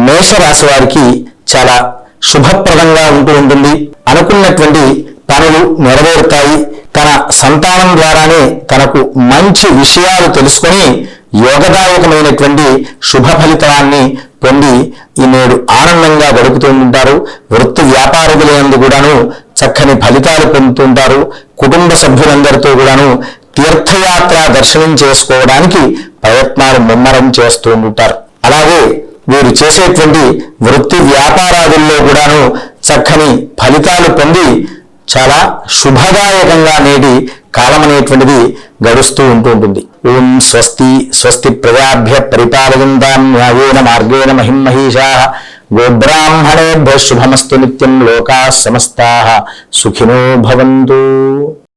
మేషరాశి వారికి చాలా శుభప్రదంగా ఉంటుంది. అనుకున్నటువంటి పనులు నెరవేరుతాయి. తన సంతానం ద్వారానే తనకు మంచి విషయాలు తెలుసుకొని యోగదాయకమైనటువంటి శుభ ఫలితాన్ని పొంది ఈ నేడు ఆనందంగా గడుపుతూ ఉంటారు. వృత్తి వ్యాపారులందు కూడాను చక్కని ఫలితాలు పొందుతుంటారు. కుటుంబ సభ్యులందరితో కూడాను తీర్థయాత్ర దర్శనం చేసుకోవడానికి ప్రయత్నాలు ముమ్మరం చేస్తూ ఉంటారు. అలాగే వీరు చేసేటువంటి వృత్తి వ్యాపారాదుల్లో కూడాను చక్కని ఫలితాలు పొంది చాలా శుభదాయకంగా నేటి కాలం అనేటువంటిది గడుస్తూ ఉంటుంది. ఓం స్వస్తి స్వస్తి ప్రజాభ్య పరిపాలయంతాం న్యాయేన మార్గేణ మహిమహీషాః గోబ్రాహ్మణేభ్యః శుభమస్తు నిత్యం లోకాః సమస్తాః సుఖినో భవంతు.